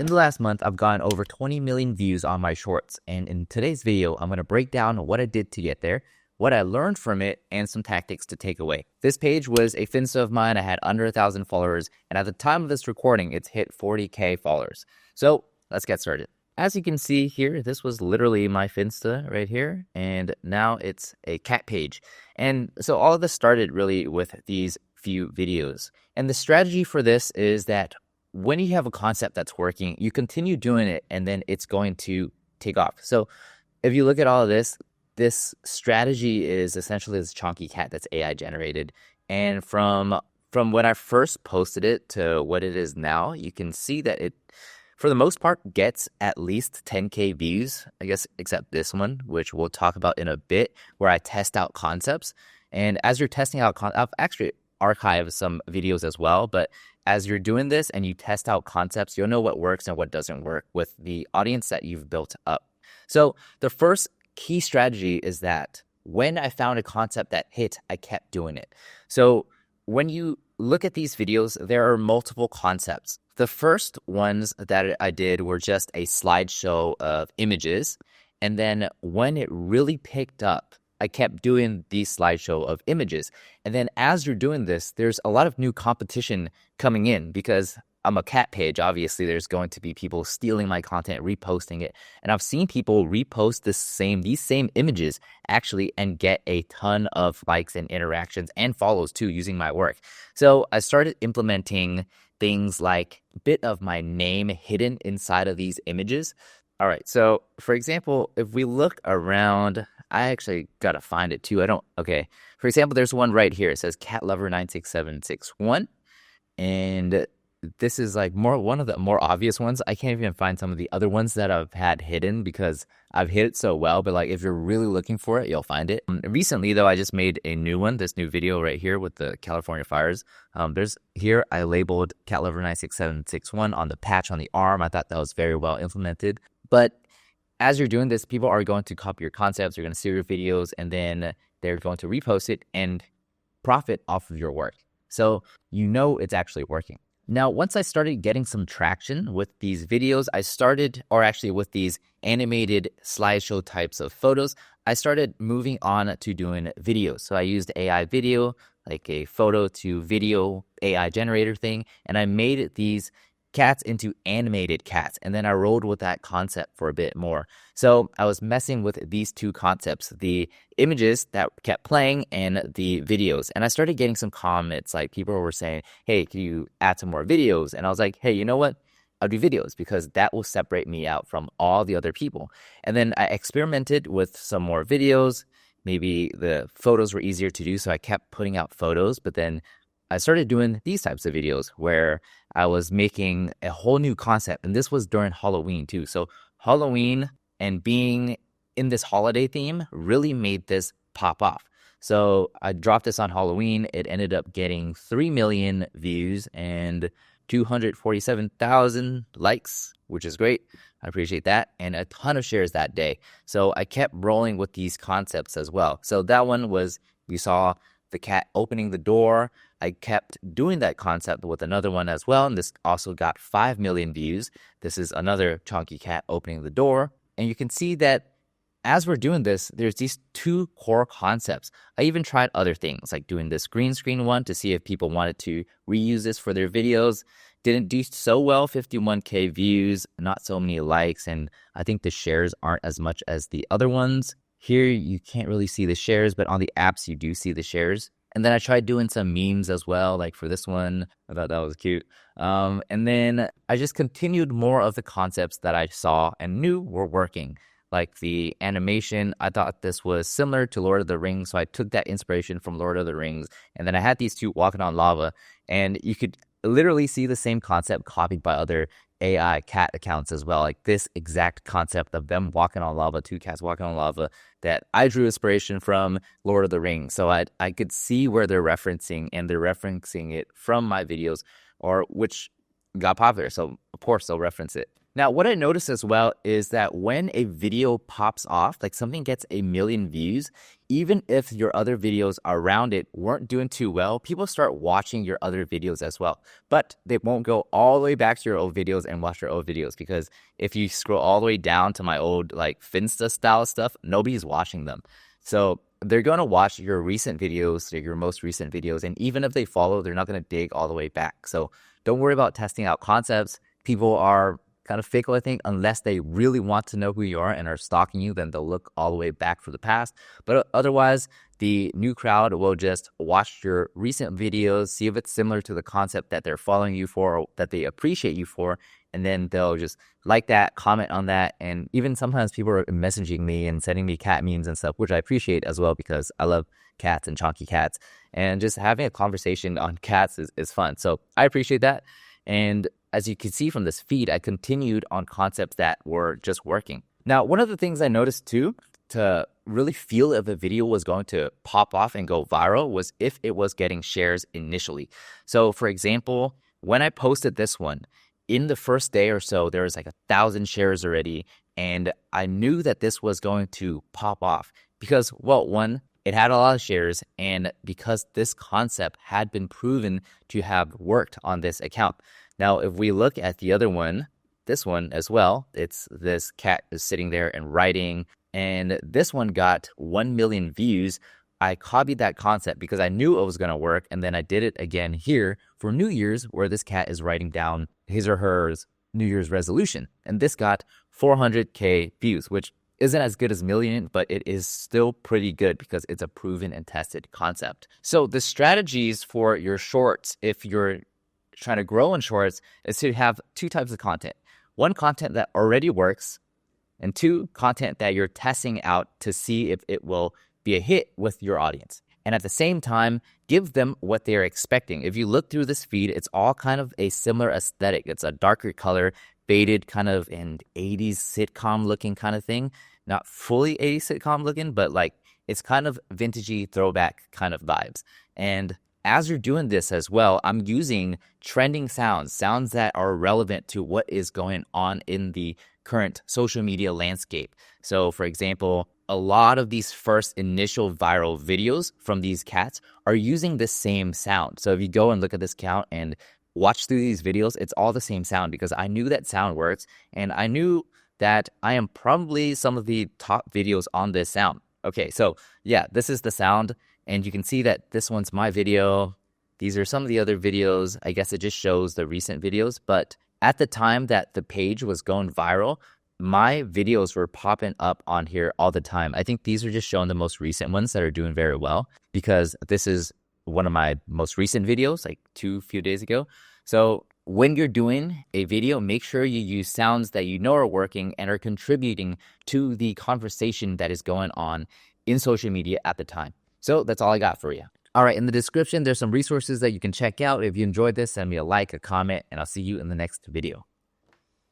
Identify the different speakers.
Speaker 1: In the last month, I've gotten over 20 million views on my shorts, and in today's video, I'm going to break down what I did to get there, what I learned from it, and some tactics to take away. This page was a Finsta of mine. I had under 1,000 followers, and at the time of this recording, it's hit 40K followers. So let's get started. As you can see here, this was literally my Finsta right here, and now it's a cat page. And so all of this started really with these few videos. And the strategy for this is that when you have a concept that's working, you continue doing it, and then it's going to take off. So if you look at all of this, this strategy is essentially this chunky cat that's AI generated. And from when I first posted it to what it is now, you can see that it, for the most part, gets at least 10K views, I guess, except this one, which we'll talk about in a bit, where I test out concepts. And as you're testing out, I've actually archived some videos as well, but as you're doing this and you test out concepts, you'll know what works and what doesn't work with the audience that you've built up. So the first key strategy is that when I found a concept that hit, I kept doing it. So when you look at these videos, there are multiple concepts. The first ones that I did were just a slideshow of images. And then when it really picked up, I kept doing these slideshow of images. And then as you're doing this, there's a lot of new competition coming in because I'm a cat page. Obviously, there's going to be people stealing my content, reposting it. And I've seen people repost these same images actually and get a ton of likes and interactions and follows too using my work. So I started implementing things like a bit of my name hidden inside of these images. All right, so for example, if we look around, I actually got to find it too. Okay. For example, there's one right here. It says Cat Lover 96761. And this is like one of the more obvious ones. I can't even find some of the other ones that I've had hidden because I've hid it so well. But like if you're really looking for it, you'll find it. Recently, though, I just made a new one, this new video right here with the California fires. Here I labeled Cat Lover 96761 on the patch on the arm. I thought that was very well implemented. But as you're doing this, people are going to copy your concepts, they're going to see your videos, and then they're going to repost it and profit off of your work. So you know it's actually working. Now, once I started getting some traction with these videos, with these animated slideshow types of photos, I started moving on to doing videos. So I used AI video, like a photo to video AI generator thing, and I made these cats into animated cats, and then I rolled with that concept for a bit more. So I was messing with these two concepts, the images that kept playing and the videos, and I started getting some comments, like people were saying, hey, can you add some more videos? And I was like, hey, you know what? I'll do videos because that will separate me out from all the other people. And then I experimented with some more videos. Maybe the photos were easier to do, so I kept putting out photos, but then I started doing these types of videos where I was making a whole new concept. And this was during Halloween too. So Halloween and being in this holiday theme really made this pop off. So I dropped this on Halloween. It ended up getting 3 million views and 247,000 likes, which is great. I appreciate that. And a ton of shares that day. So I kept rolling with these concepts as well. So that one was, we saw the cat opening the door. I kept doing that concept with another one as well, and this also got 5 million views. This is another chunky cat opening the door. And you can see that as we're doing this, there's these two core concepts. I even tried other things, like doing this green screen one to see if people wanted to reuse this for their videos. Didn't do so well, 51K views, not so many likes, and I think the shares aren't as much as the other ones. Here, you can't really see the shares, but on the apps, you do see the shares. And then I tried doing some memes as well, like for this one. I thought that was cute. And then I just continued more of the concepts that I saw and knew were working. Like the animation, I thought this was similar to Lord of the Rings, so I took that inspiration from Lord of the Rings. And then I had these two walking on lava, and you could literally see the same concept copied by other AI cat accounts as well, like this exact concept of them walking on lava, two cats walking on lava, that I drew inspiration from Lord of the Rings. So I could see where they're referencing, and they're referencing it from my videos, or which got popular. So of course they'll reference it. Now, what I noticed as well is that when a video pops off, like something gets a million views, even if your other videos around it weren't doing too well, people start watching your other videos as well. But they won't go all the way back to your old videos and watch your old videos, because if you scroll all the way down to my old like Finsta style stuff, nobody's watching them. So they're going to watch your recent videos, your most recent videos, and even if they follow, they're not going to dig all the way back. So don't worry about testing out concepts. People are kind of fickle, I think, unless they really want to know who you are and are stalking you, then they'll look all the way back for the past. But otherwise, the new crowd will just watch your recent videos, see if it's similar to the concept that they're following you for, or that they appreciate you for, and then they'll just like that, comment on that. And even sometimes people are messaging me and sending me cat memes and stuff, which I appreciate as well, because I love cats and chonky cats, and just having a conversation on cats is fun. So I appreciate that. And as you can see from this feed, I continued on concepts that were just working. Now, one of the things I noticed too, to really feel if a video was going to pop off and go viral, was if it was getting shares initially. So for example, when I posted this one, in the first day or so, there was like 1,000 shares already. And I knew that this was going to pop off because, well, one, it had a lot of shares, and because this concept had been proven to have worked on this account. Now, if we look at the other one, this one as well, it's this cat is sitting there and writing, and this one got 1 million views. I copied that concept because I knew it was going to work, and then I did it again here for New Year's, where this cat is writing down his or her New Year's resolution, and this got 400K views, which isn't as good as million, but it is still pretty good because it's a proven and tested concept. So the strategies for your shorts, if you're trying to grow in shorts, is to have two types of content. One, content that already works, and two, content that you're testing out to see if it will be a hit with your audience. And at the same time, give them what they're expecting. If you look through this feed, it's all kind of a similar aesthetic. It's a darker color, faded kind of an 80s sitcom looking kind of thing. Not fully 80s sitcom looking, but like it's kind of vintagey throwback kind of vibes. And as you're doing this as well, I'm using trending sounds that are relevant to what is going on in the current social media landscape. So for example, a lot of these first initial viral videos from these cats are using the same sound. So if you go and look at this count and watch through these videos, it's all the same sound because I knew that sound works, and I knew that I am probably some of the top videos on this sound. Okay, so yeah, this is the sound, and you can see that this one's my video. These are some of the other videos. I guess it just shows the recent videos, but at the time that the page was going viral, my videos were popping up on here all the time. I think these are just showing the most recent ones that are doing very well, because this is one of my most recent videos, like few days ago. So when you're doing a video, make sure you use sounds that you know are working and are contributing to the conversation that is going on in social media at the time. So that's all I got for you. All right, in the description, there's some resources that you can check out. If you enjoyed this, send me a like, a comment, and I'll see you in the next video.